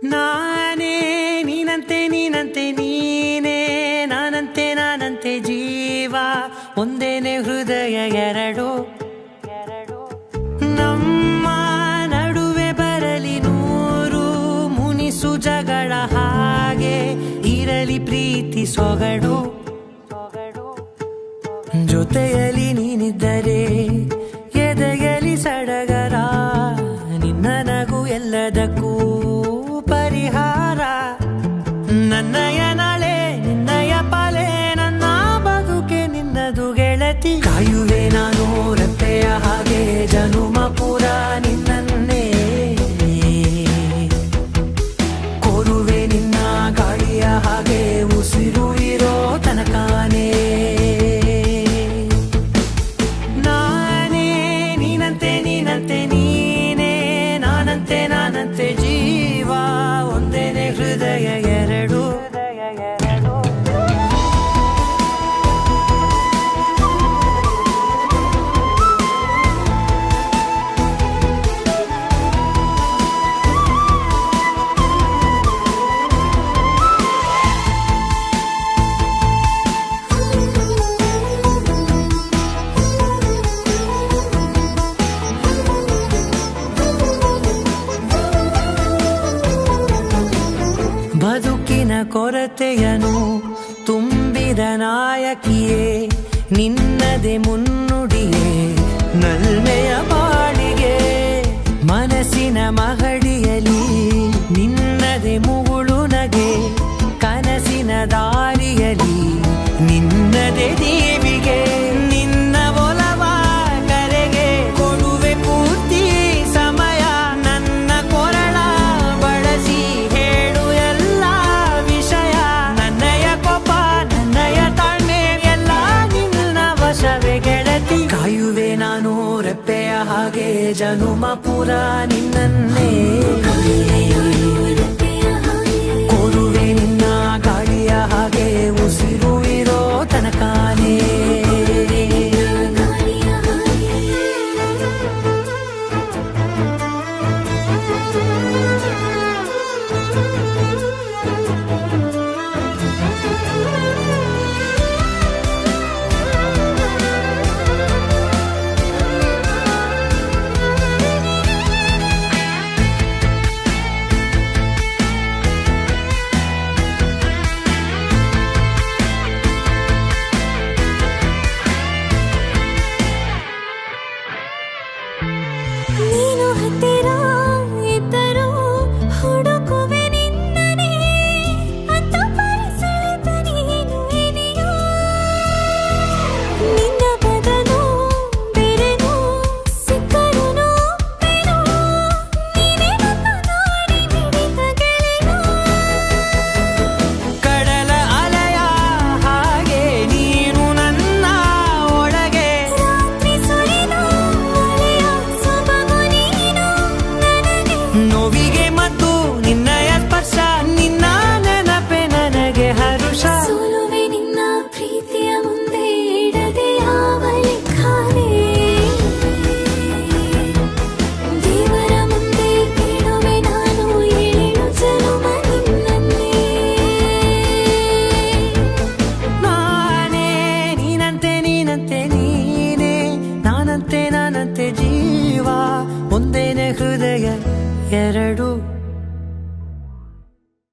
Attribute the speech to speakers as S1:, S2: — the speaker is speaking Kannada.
S1: ನಾನೇ ನೀನಂತೆ ನೀನಂತೆ ನೀನೇ ನಾನಂತೆ ನಾನಂತೆ ಜೀವ ಒಂದೇನೆ ಹೃದಯ ಎರಡು ನಮ್ಮ ನಡುವೆ ಬರಲಿ ನೂರು ಮುನಿಸು ಜಗಳ ಹಾಗೆ ಇರಲಿ ಪ್ರೀತಿ ಸೊಗಡು ಜೊತೆಯಲ್ಲಿ ನೀನಿದ್ದರೆ ಎದೆಯಲಿ ಸಡಗರ ನಿನ್ನ ನಗು ಎಲ್ಲದಕ್ಕೂ ಪರಿಹಾರ ನನ್ನಯ ನಾಳೆ ನಿನ್ನಯ ಪಾಲೆ ನನ್ನ ಬದುಕೆ ನಿನ್ನದು ಗೆಳತಿ ಕಾಯುವೆ ನಾನು ರೆಪ್ಪೆಯ ಹಾಗೆ ಜನುಮ ಪುರ ನಿನ್ನನ್ನೇ ಕೋರುವೆ ನಿನ್ನ ಗಾಳಿಯ ಹಾಗೆ ಉಸಿರು ಇರೋ ತನಕಾನೇ ನಾನೇ ನೀನಂತೆ ನೀನಂತೆ ನೀನೇ ನಾನಂತೆ ನಾನಂತೆ ಜೀವ ಒಂದೇನೆ ಹೃದಯ ಎರಡು ಬದುಕಿನ ಕೊರತೆಯನು ತುಂಬಿದ ನಾಯಕಿಯೇ ನಿನ್ನದೆ ಮುನ್ನುಡಿಯೇ ನಲ್ಮೆಯ ಬಾಳಿಗೆ ಮನಸ್ಸಿನ ಮಹಡಿಯಲಿ ನಿನ್ನದೆ ಮುಗುಳು ನಗೆ ಕನಸಿನ ದಾರಿಯಲಿ ನಿನ್ನದೆ ದೇವಿಗೆ ನಿನ್ನ ಒಲವ ಕರೆಗೆ ಕೊಡುವೆ ಪೂರ್ತಿ ಸಮಯ ನನ್ನ ಕೊರಳ ಬಳಸಿ ಹೇಳು ಎಲ್ಲ ವಿಷಯ ನನ್ನಯ ಕೋಪ ನನ್ನಯ ತಾಳ್ಮೆ ಎಲ್ಲ ನಿನ್ನ ವಶವೇ ಗೆಳತಿ ಕಾಯುವೆ ನಾನು ರೆಪ್ಪೆಯ ಹಾಗೆ ಜನುಮ ಪುರ ನಿನ್ನನ್ನೇ ಕೋರುವೆ ನಿನ್ನ ಗಾಳಿಯ ಹಾಗೆ ಉಸಿರು ಇರೋ ತನಕಾನೇ
S2: ನೀನು ಹತ್ತಿರ ಇದ್ದರೂ ಹುಡುಕುವೆ ನಿನ್ನನೇ ಅಂತ ಪರಿಸರದ ನೀನು ಇದೆಯೋ ನಿನ್ನ ಬದಲು ಬೇರೆನೋ ಸಿಕ್ಕರೂ ಬೇರೋ ನೀನೇ ನನ್ನ ನಾಡಿ ಮಿಡಿತ ಗೆಳೆಯೋ
S1: ಕಡಲ ಅಲೆಯ ಹಾಗೆ ನೀನು ನನ್ನ ಒಳಗೆ
S2: ರಾತ್ರಿ ಸುರಿದ ಅಲೆಯ ಸೊಬಗು ನೀನು ನನಗೆ
S1: ನೋವಿಗೆ ಮತ್ತು ನಿನ್ನಯ ಸ್ಪರ್ಶ ನಿನ್ನ ನೆನಪೆ ನನಗೆ ಹರುಷ
S2: ಸೋಲುವೆ ನಿನ್ನ ಪ್ರೀತಿಯ ಮುಂದೆ ಇಡದೆ ಯಾವ ಲೆಕ್ಕನೇ ದೇವರ ಮುಂದೆ ಕೇಳುವೆ ನಾನು ಏಳು ಜನುಮ ನಿನ್ನನ್ನೇ
S1: ನಾನೇ ನೀನಂತೆ ನೀನಂತೆ ನೀನೇ ನಾನಂತೆ ನಾನಂತೆ ಜೀವ ಒಂದೇನೆ ಹೃದಯ ಎರಡು